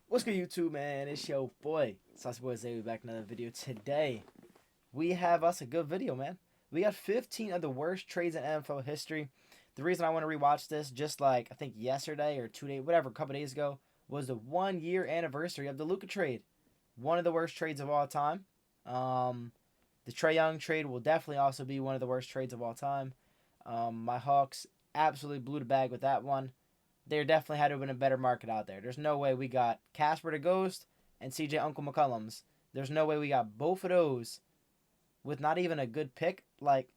What's good, YouTube, man? It's your boy, Saucy Boy Zay. We back in another video. Today, we have us a good video, man. We got 15 of the worst trades in NFL history. The reason I want to rewatch this, just like I think yesterday or 2 days, whatever, a couple days ago, was the 1 year anniversary of the Luka trade. One of the worst trades of all time. The Trae Young trade will definitely also be one of the worst trades of all time. My Hawks absolutely blew the bag with that one. There definitely had to have been a better market out there. There's no way we got Casper the Ghost and CJ Uncle McCollums. There's no way we got both of those with not even a good pick. Like,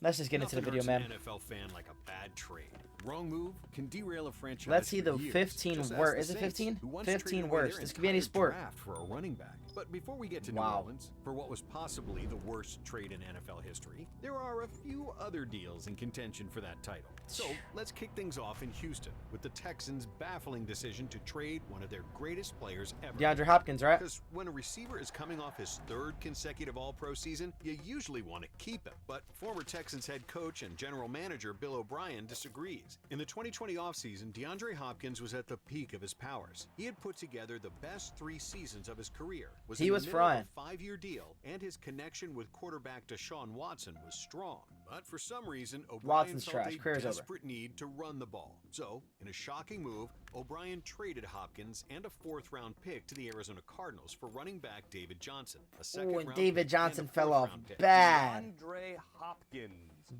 let's just get into the video, man. An NFL fan like a bad trade. Wrong move can derail a franchise. Let's see the 15 worst. Is it 15? 15 worst. This could be any sport. For a running back. But before we get to New Orleans, for what was possibly the worst trade in NFL history, there are a few other deals in contention for that title. So let's kick things off in Houston with the Texans' baffling decision to trade one of their greatest players ever. DeAndre Hopkins, right? Because when a receiver is coming off his third consecutive All-Pro season, you usually want to keep him. But former Texans head coach and general manager Bill O'Brien disagrees. In the 2020 offseason, DeAndre Hopkins was at the peak of his powers. He had put together the best 3 seasons of his career. He was frying. A 5-year deal, and his connection with quarterback Deshaun Watson was strong. But for some reason, O'Brien felt a desperate need to run the ball. So, in a shocking move, O'Brien traded Hopkins and a 4th-round pick to the Arizona Cardinals for running back David Johnson. A second-round pick David Johnson and a fell off 4th-round pick. bad. DeAndre Hopkins.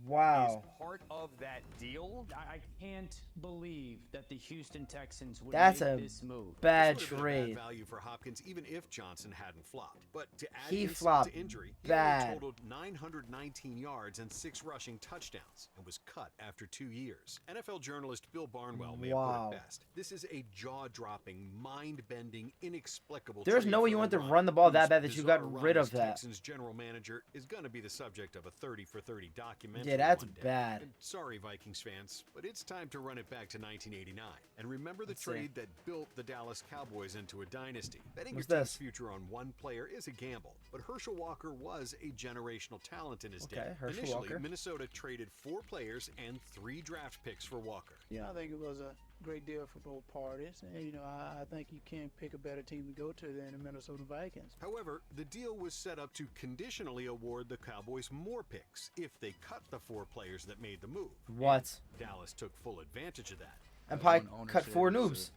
Wow. Is part of that deal. I can't believe that the Houston Texans would That's make a this move. bad This would have been a trade. bad value for Hopkins, even if Johnson hadn't flopped. But to add He insult flopped to injury, he bad. only totaled 919 yards and 6 rushing touchdowns, and was cut after 2 years. NFL journalist Bill Barnwell may have put it best. This is a jaw-dropping, mind-bending, inexplicable. There's no way you want to run the ball that bad that you got rid of that. Texans general manager is going to be the subject of a 30 for 30 documentary. Yeah, that's one day. bad. And sorry, Vikings fans, but it's time to run it back to 1989 and remember the trade that built the Dallas Cowboys into a dynasty. Betting your team's future on one player is a gamble, but Herschel Walker was a generational talent in his day. Initially, Minnesota traded 4 players and 3 draft picks for Walker. Yeah, I think it was a great deal for both parties. And, I think you can't pick a better team to go to than the Minnesota Vikings. However, the deal was set up to conditionally award the Cowboys more picks if they cut the 4 players that made the move. What? And Dallas took full advantage of that. And probably cut 4 noobs.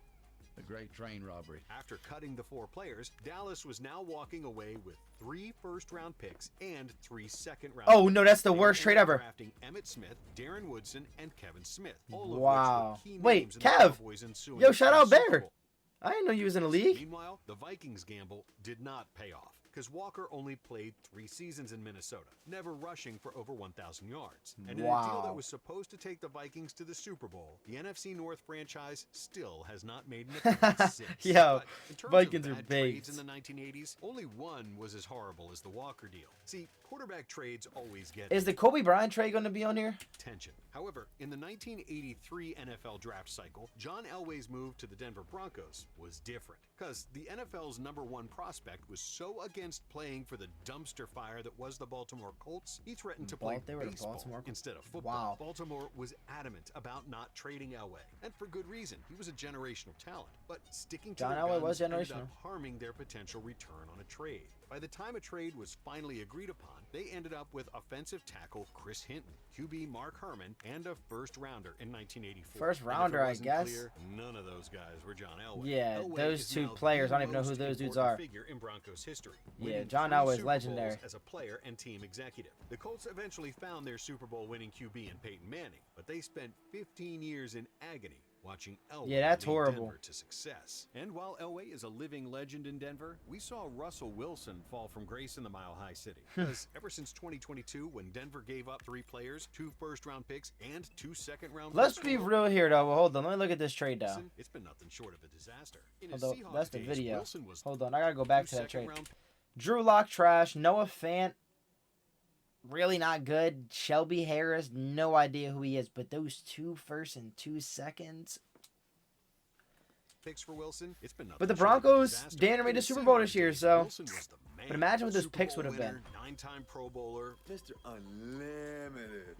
A great train robbery. After cutting the 4 players, Dallas was now walking away with 3 first-round picks and 3 second-round picks. Oh, no, that's the worst trade ever. Drafting Emmitt Smith, Darren Woodson, and Kevin Smith. All of Wow. which were key Wait, names in the Kev. Cowboys' ensuing Yo, shout out Super Bear. Bowl. I didn't know you was in the league. Meanwhile, the Vikings gamble did not pay off because Walker only played 3 seasons in Minnesota, never rushing for over 1,000 yards. And in a deal that was supposed to take the Vikings to the Super Bowl, the NFC North franchise still has not made an appearance since. Yo, But in terms Vikings of are bad baked. trades in the 1980s, only one was as horrible as the Walker deal. See, quarterback trades always get Is the Kobe Bryant trade going to be on here? attention. However, in the 1983 NFL draft cycle, John Elway's move to the Denver Broncos was different because the NFL's #1 prospect was so against playing for the dumpster fire that was the Baltimore Colts, he threatened to play They were the baseball Baltimore- instead of football. Wow. Baltimore was adamant about not trading Elway, and for good reason. He was a generational talent, but sticking to John their Elway guns was ended generational. up harming their potential return on a trade. By the time a trade was finally agreed upon, they ended up with offensive tackle Chris Hinton, QB Mark Herman, and a first-rounder in 1984. First And if it rounder, I wasn't guess. clear, none of those guys were John Elway. Yeah, Elway those is 2 now players, the I don't even know who most those dudes important are. figure in Broncos history, Yeah, winning John 3 Elway's Super legendary. Bowls as a player and team executive. The Colts eventually found their Super Bowl winning QB in Peyton Manning, but they spent 15 years in agony watching Elway Yeah, that's lead horrible. Denver to success. And while Elway is a living legend in Denver, we saw Russell Wilson fall from grace in the Mile High City. Because ever since 2022, when Denver gave up 3 players, 2 first-round picks, and 2 second-round Let's picks be for real here, though. Well, hold on. Let me look at this trade, though. Wilson, it's been nothing short of a disaster. In his Hold on. Seahawks That's the days, video. Wilson was Hold on. I got to go back to 2 that trade. second-round Drew Lock trash. Noah Fant, really not good. Shelby Harris, no idea who he is. But those 2 first and 2 seconds. picks for Wilson. It's been nothing But the short of a Broncos, disaster. Dan made In the the Super Bowl Seahawks this year, days, so. Wilson was the man. But imagine what those Super picks Bowl would have been. winner, 9-time Pro Bowler. Mr. Unlimited.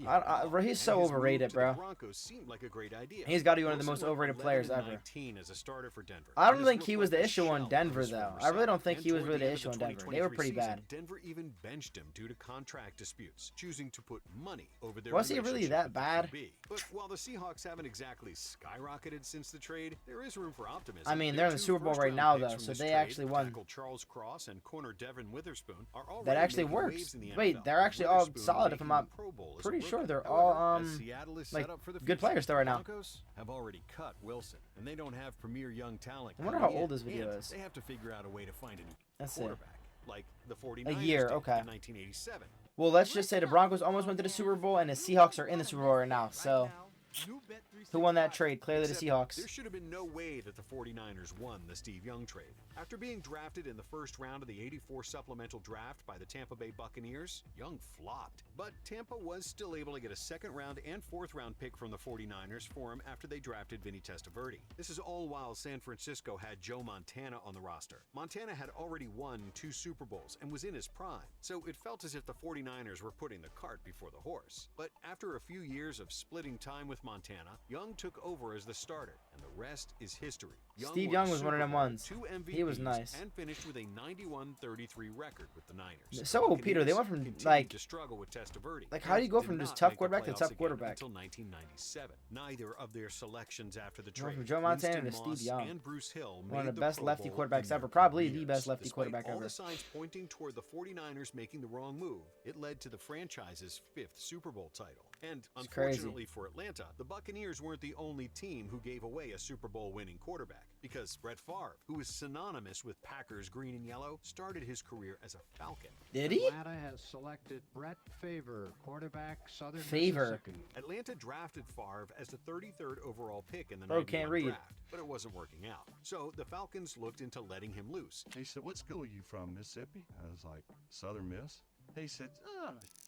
He's so overrated, bro. The Broncos seemed like a great idea. He's got to be one of the most overrated players ever. 19 as a starter for Denver. I don't think he was the issue on Denver, though. I really don't think he was really the issue on Denver. They were pretty bad. Denver even benched him due to contract disputes, choosing to put money over their Was he really that bad? But while the Seahawks haven't exactly skyrocketed since the trade, there is room for optimism. I mean, they're in the Super Bowl right now, though, so they actually won. Charles Cross and corner Devin Witherspoon are already that actually works. Wait, they're actually all solid. If I'm not pretty sure, they're all like good players still right now. Broncos have already cut Wilson, and they don't have premier young talent. I wonder how old this video is. They have to figure out a way to find a new That's quarterback, like the 49ers a year. did Okay. in 1987. Well, let's just say the Broncos almost went to the Super Bowl, and the Seahawks are in the Super Bowl right now. So, who won that trade? Clearly the Seahawks. There should have been no way that the 49ers won the Steve Young trade. After being drafted in the first round of the '84 supplemental draft by the Tampa Bay Buccaneers, Young flopped. But Tampa was still able to get a second-round and fourth-round pick from the 49ers for him after they drafted Vinny Testaverde. This is all while San Francisco had Joe Montana on the roster. Montana had already won 2 Super Bowls and was in his prime, so it felt as if the 49ers were putting the cart before the horse. But after a few years of splitting time with Montana, Young took over as the starter, and the rest is history. Steve Young was one of them ones. 2 MVPs, he was nice. And finished with a 91-33 record with the Niners. So, Peter, they went from like to struggle with Testaverde. Like, how do you go from just tough quarterback to tough quarterback? Until 1997. Neither of their selections after the Went trade, from Joe Montana to Steve Young, and Bruce Hill, one of made the best Pro lefty Bowl quarterbacks in ever, their probably the careers. best lefty Despite quarterback all ever. the signs pointing toward the 49ers making the wrong move, it led to the franchise's 5th Super Bowl title. And unfortunately for Atlanta, the Buccaneers weren't the only team who gave away a Super Bowl winning quarterback, because Brett Favre, who is synonymous with Packers green and yellow, started his career as a Falcon. Did he? Atlanta has selected Brett Favre, quarterback, Southern Favre. Mississippi. Atlanta drafted Favre as the 33rd overall pick in the Bro, can't 91 read. draft, but it wasn't working out. So the Falcons looked into letting him loose. He said, "What school are you from, Mississippi?" I was like, "Southern Miss." He said,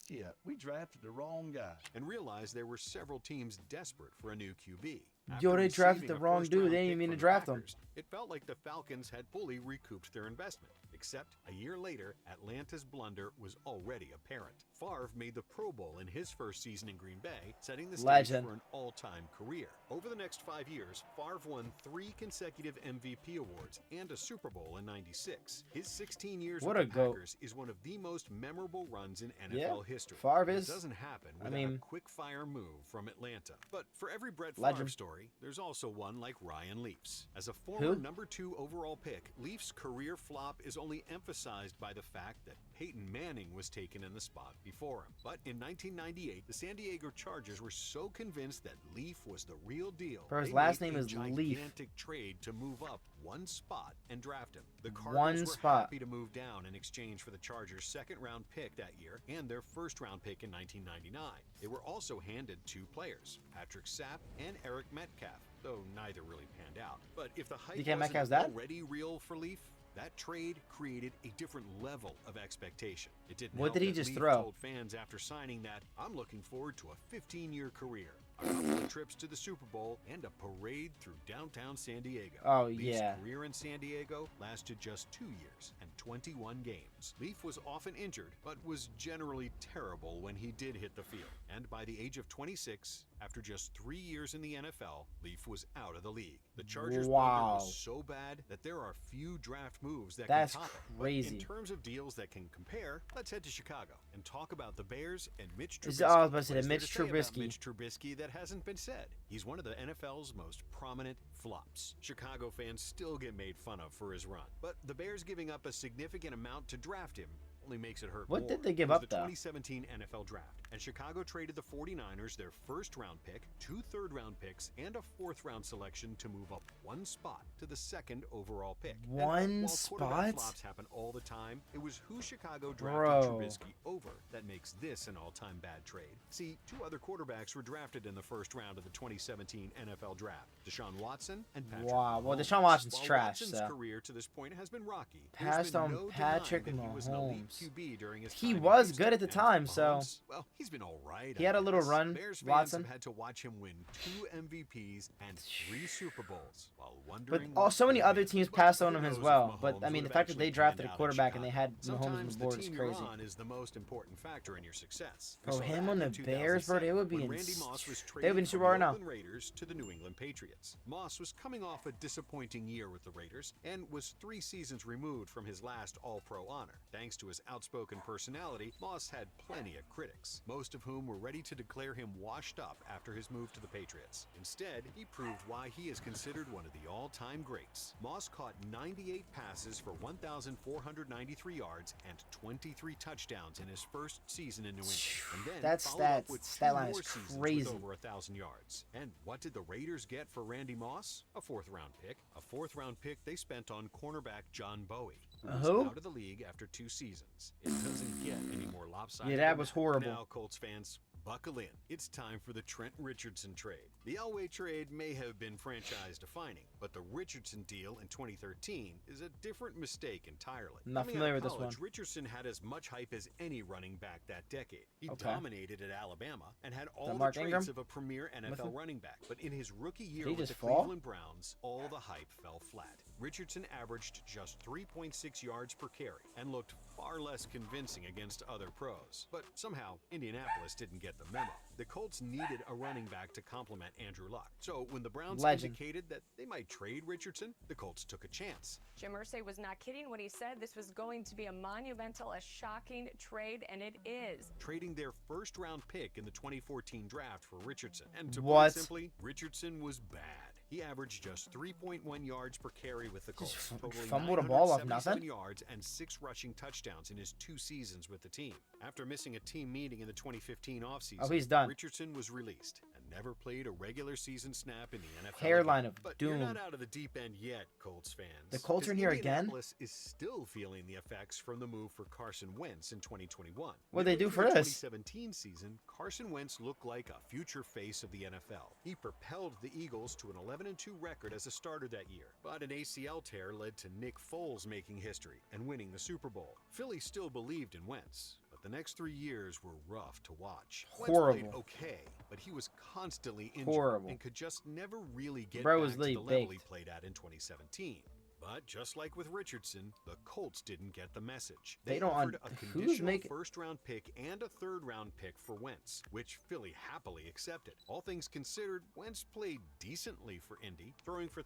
"Yeah, we drafted the wrong guy." And realized there were several teams desperate for a new QB. Yo, they After drafted receiving the a wrong first-round dude. They didn't pick mean from to the draft him. Packers, it felt like the Falcons had fully recouped their investment. Except a year later, Atlanta's blunder was already apparent. Favre made the Pro Bowl in his first season in Green Bay, setting the stage Legend. for an all-time career. Over the next 5 years, Favre won 3 consecutive MVP awards and a Super Bowl in '96. His 16 years What with a the goat. Packers is one of the most memorable runs in NFL Yeah, history. Favre It is- doesn't happen I without mean, a quick-fire move from Atlanta. But for every Brett Favre Legend. story, there's also one like Ryan Leafs. As a former number 2 overall pick, Leafs' career flop is only emphasized by the fact that Peyton Manning was taken in the spot before him. But in 1998, the San Diego Chargers were so convinced that Leaf was the real deal. Bro, his they last made name a is Leaf. gigantic trade to move up 1 spot and draft him. The Cardinals One were spot. happy to move down in exchange for the Chargers' second-round pick that year and their first-round pick in 1999. They were also handed 2 players, Patrick Sapp and Eric Metcalf, though neither really panned out. But if the hype DK Metcalf's wasn't dad? already real for Leaf, that trade created a different level of expectation. It didn't What help did he that just Leaf throw? told fans after signing that, "I'm looking forward to a 15-year career, a couple of trips to the Super Bowl, and a parade through downtown San Diego." Oh, Leaf's yeah. career in San Diego lasted just 2 years and 21 games. Leaf was often injured, but was generally terrible when he did hit the field. And by the age of 26, after just 3 years in the NFL, Leaf was out of the league. The Chargers' blunder Wow. was so bad that there are few draft moves that That's can top it. crazy. But in terms of deals that can compare, let's head to Chicago and talk about the Bears and Mitch Is- Trubisky. I was about to say What the is there Mitch say about Trubisky. Mitch Trubisky that hasn't been said? He's one of the NFL's most prominent flops. Chicago fans still get made fun of for his run, but the Bears giving up a significant amount to draft him only makes it hurt What more. did they give It was up, the though? 2017 NFL Draft, and Chicago traded the 49ers their first-round pick, 2 third-round picks, and a 4th-round selection to move up 1 spot to the 2nd overall pick. And One while quarterback spot? flops happen all the time, it was who Chicago drafted Bro. Trubisky over that makes this an all-time bad trade. See, 2 other quarterbacks were drafted in the first round of the 2017 NFL Draft: Deshaun Watson and Patrick Wow, well, Mahomes. Deshaun Watson's While trash, Watson's so. career to this point has been rocky. Passed there's been on no denying Patrick that he was an elite Mahomes. QB during his He time in was Houston. good at the And time, so- Mahomes, well, He's been all right. He had a little run, Bears fans Watson. have had to watch him win 2 MVPs and 3 Super Bowls while But wondering. so many other teams passed on who him as knows if well. But Mahomes I mean, the would fact have that they actually drafted a panned out in quarterback and they Chicago. had Mahomes on the Sometimes board the is team crazy. you're on is the most important factor in your success. We Bro, saw him that on the in Bears, bro, 2007 they would be when in. Randy Moss was They would be in traded Super from Bowl the now. Oakland Raiders to the New England Patriots. Moss was coming off a disappointing year with the Raiders and was 3 seasons removed from his last All-Pro honor. Thanks to his outspoken personality, Moss had plenty of critics, most of whom were ready to declare him washed up after his move to the Patriots. Instead, he proved why he is considered one of the all-time greats. Moss caught 98 passes for 1,493 yards and 23 touchdowns in his first season in New England. And then That followed up with stat 2 line more is seasons crazy. with over 1,000 yards. And what did the Raiders get for Randy Moss? A 4th-round pick. A 4th-round pick they spent on cornerback John Bowie, who was Who? out of the league after 2 seasons. It doesn't get any more lopsided. Yeah, that than was horrible. Now, Colts fans, buckle in. It's time for the Trent Richardson trade. The Elway trade may have been franchise-defining, but the Richardson deal in 2013 is a different mistake entirely. Not Coming familiar out with of this college, one. Richardson had as much hype as any running back that decade. He Okay. dominated at Alabama and had all the Mark traits Ingram of a premier with NFL him? running back. But in his rookie year Did he with just the fall? Cleveland Browns, all the hype fell flat. Richardson averaged just 3.6 yards per carry and looked far less convincing against other pros. But somehow, Indianapolis didn't get the memo. The Colts needed a running back to complement Andrew Luck. So when the Browns Legend. indicated that they might trade Richardson, the Colts took a chance. Jim Irsay was not kidding when he said this was going to be a monumental, a shocking trade, and it is. Trading their 1st-round pick in the 2014 draft for Richardson. And to put What? it simply, Richardson was bad. He averaged just 3.1 yards per carry with the Colts, Just totaling fumbled a ball off 977 nothing? yards and 6 rushing touchdowns in his 2 seasons with the team. After missing a team meeting in the 2015 offseason, Oh, he's done. Richardson was released and never played a regular season snap in the NFL. Hairline again. of But doom. you're not out of the deep end yet, Colts fans. The Colts are in 'Cause here again? Indianapolis is still feeling the effects from the move for Carson Wentz in 2021. What'd they do Midway for through the this? 2017 season, Carson Wentz looked like a future face of the NFL. He propelled the Eagles to an 11-2 record as a starter that year, but an ACL tear led to Nick Foles making history and winning the Super Bowl. Philly still believed in Wentz, but the next 3 years were rough to watch. Horrible. Wentz played okay, but he was constantly injured Horrible. and could just never really get Bro back was to the literally level he baked. played at in 2017. But just like with Richardson, the Colts didn't get the message. They don't offered un- a who's conditional making- 1st-round pick and a 3rd-round pick for Wentz, which Philly happily accepted. All things considered, Wentz played decently for Indy, throwing for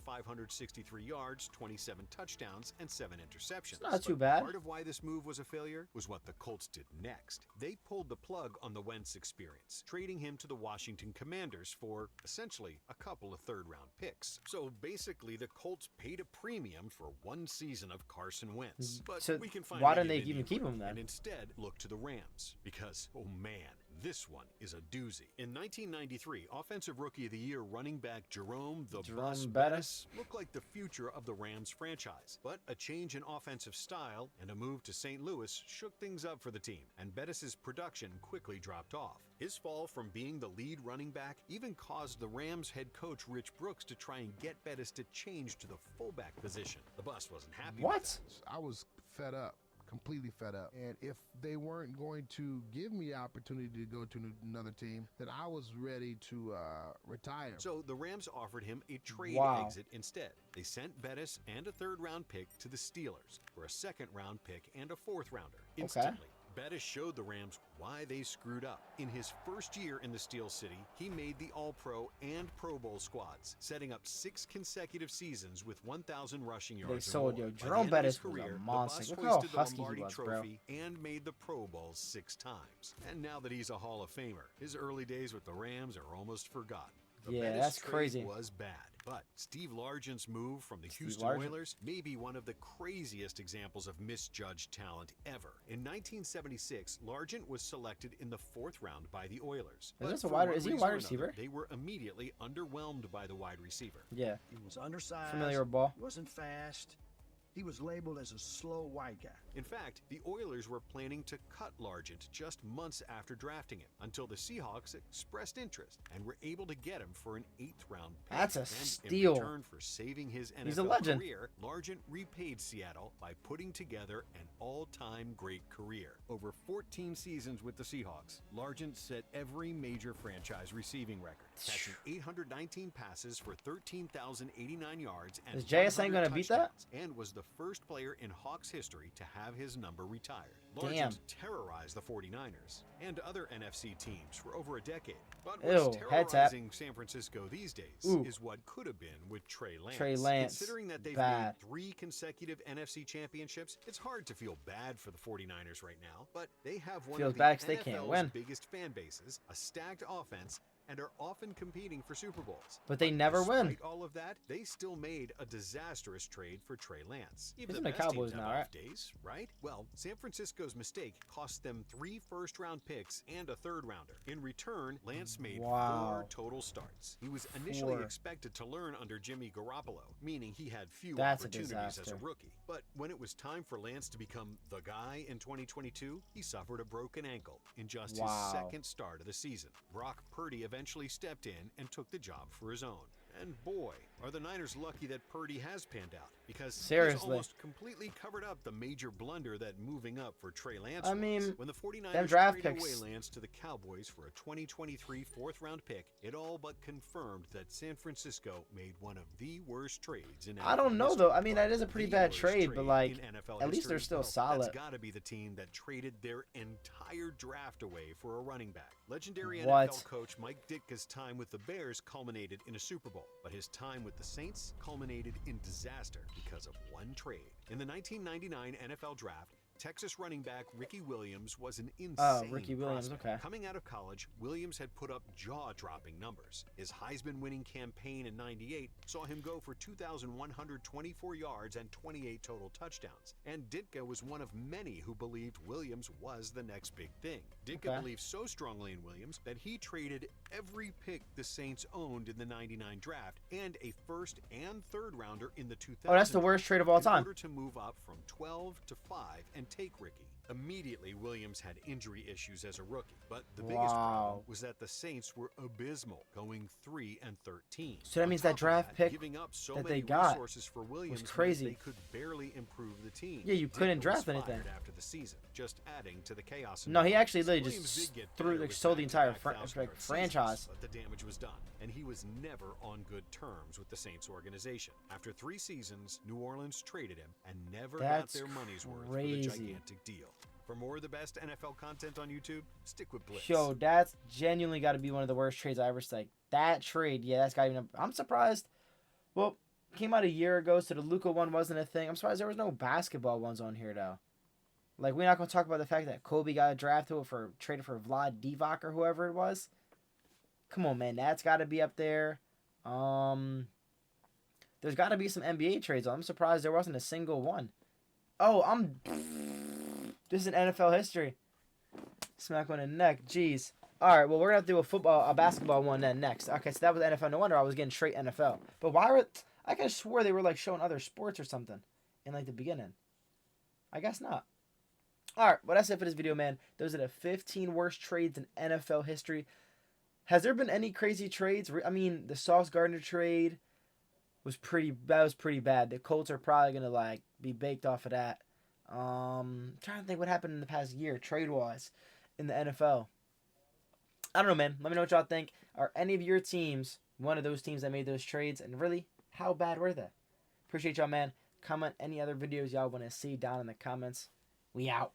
3,563 yards, 27 touchdowns, and 7 interceptions. Not too But bad. Part of why this move was a failure was what the Colts did next. They pulled the plug on the Wentz experience, trading him to the Washington Commanders for, essentially, a couple of 3rd-round picks. So basically, the Colts paid a premium for 1 season of Carson Wentz. But So we can find why didn't they even keep him then? And instead look to the Rams because, oh man, this one is a doozy. In 1993, Offensive Rookie of the Year running back Jerome the Jerome Bus Bettis looked like the future of the Rams franchise. But a change in offensive style and a move to St. Louis shook things up for the team, and Bettis' production quickly dropped off. His fall from being the lead running back even caused the Rams head coach Rich Brooks to try and get Bettis to change to the fullback position. The Bus wasn't happy with What? that. I was fed up, completely fed up. And if they weren't going to give me the opportunity to go to another team, then I was ready to retire. So the Rams offered him a trade Wow. exit instead. They sent Bettis and a 3rd-round pick to the Steelers for a 2nd-round pick and a 4th-rounder instantly. Bettis showed the Rams why they screwed up. In his first year in the Steel City, he made the All-Pro and Pro Bowl squads, setting up 6 consecutive seasons with 1,000 rushing yards. They or sold, more. yo, By the Jerome end of his Bettis was a career, the monster. Bus Look how hoisted the husky he Lombardi was, bro. Trophy and made the Pro Bowl 6 times. And now that he's a Hall of Famer, his early days with the Rams are almost forgotten. The Yeah, Bettis that's trade crazy. was bad. But Steve Largent's move from the Steve Houston Largent? Oilers may be one of the craziest examples of misjudged talent ever. In 1976, Largent was selected in the 4th round by the Oilers. Is this a for wide- one is he a reason wide or another, receiver? They were immediately underwhelmed by the wide receiver. Yeah. He was undersized. Familiar with ball. He wasn't fast. he was labeled as a slow white guy. In fact, the Oilers were planning to cut Largent just months after drafting him, until the Seahawks expressed interest and were able to get him for an 8th-round pick. That's a and steal. In return for saving his He's a NFL legend. career, Largent repaid Seattle by putting together an all-time great career. Over 14 seasons with the Seahawks, Largent set every major franchise receiving record, catching 819 passes for 13,089 yards and Is JSN 100 gonna beat that? touchdowns, and was the first player in Hawks history to have his number retired. Damn. Largent terrorized the 49ers and other NFC teams for over a decade. But Ew, what's head tap. terrorizing San Francisco these days Ooh. is what could have been with Trey Lance. Trey Lance, Considering that they've bad. made 3 consecutive NFC championships, it's hard to feel bad for the 49ers right now, but they have one Feels of the bad 'cause they NFL's can't win. biggest fan bases, a stacked offense, and are often competing for Super Bowls. But they never win. Despite all of that, they still made a disastrous trade for Trey Lance. Even He's the in the best Cowboys teams have now, off days, right? Well, San Francisco's mistake cost them 3 first-round picks and a 3rd-rounder. In return, Lance made Wow. 4 total starts. He was initially 4. expected to learn under Jimmy Garoppolo, meaning he had few That's a opportunities as a disaster. rookie. But when it was time for Lance to become the guy in 2022, he suffered a broken ankle in just Wow. his 2nd start of the season. Brock Purdy eventually stepped in and took the job for his own. And boy, are the Niners lucky that Purdy has panned out, because he's Seriously. almost completely covered up the major blunder that moving up for Trey Lance I was. mean, When the 49ers them draft traded picks- away Lance to the Cowboys for a 2023 4th-round pick, it all but confirmed that San Francisco made one of the worst trades in NFL I don't know history. though. I mean, that is a pretty The bad worst trade, but like, in NFL at least they're history. still Well, solid. That's got to be the team that traded their entire draft away for a running back. Legendary What? NFL coach Mike Ditka's time with the Bears culminated in a Super Bowl, but his time with the Saints culminated in disaster because of one trade. In the 1999 NFL Draft, Texas running back Ricky Williams was an insane Ricky Williams, prospect. okay. Coming out of college, Williams had put up jaw-dropping numbers. His Heisman-winning campaign in '98 saw him go for 2,124 yards and 28 total touchdowns. And Ditka was one of many who believed Williams was the next big thing. Ditka Okay. believed so strongly in Williams that he traded every pick the Saints owned in the '99 draft and a 1st and 3rd rounder in the 2000. Oh, that's the worst trade of all in time. order to move up from 12 to 5 and take Ricky. Immediately, Williams had injury issues as a rookie, but the biggest problem was that the Saints were abysmal, going 3-13. So that On means that top of draft pick giving up so that many they got resources for Williams meant crazy. They could barely improve the team. Yeah, you Ditka couldn't was draft fired anything. after the season, just adding to the chaos. No, he actually literally Williams just did get threw better like with sold the entire back-to-back 1,000-yard franchise. seasons, but the damage was done, and he was never on good terms with the Saints organization. After 3 seasons, New Orleans traded him and never That's got their money's worth for crazy. the gigantic deal. For more of the best NFL content on YouTube, stick with Blitz. Yo, that's genuinely got to be one of the worst trades I ever seen. Like, that trade, yeah, that's got to be. I'm surprised. Well, came out a year ago, so the Luka one wasn't a thing. I'm surprised there was no basketball ones on here though. Like, we're not gonna talk about the fact that Kobe got drafted for traded for Vlad Divac or whoever it was. Come on, man, that's got to be up there. There's got to be some NBA trades. I'm surprised there wasn't a single one. Oh, this is an NFL history. Smack one in the neck. Jeez. All right, well, we're going to have to do a basketball one then next. Okay, so that was NFL. No wonder I was getting straight NFL. But why were... I could have swore they were, like, showing other sports or something in, like, the beginning. I guess not. All right, well, that's it for this video, man. Those are the 15 worst trades in NFL history. Has there been any crazy trades? I mean, the Sauce Gardner trade was pretty bad. The Colts are probably going to, like, be baked off of that. Trying to think what happened in the past year trade-wise in the NFL. I don't know, man. Let me know what y'all think. Are any of your teams one of those teams that made those trades? And really, how bad were they? Appreciate y'all, man. Comment any other videos y'all want to see down in the comments. We out.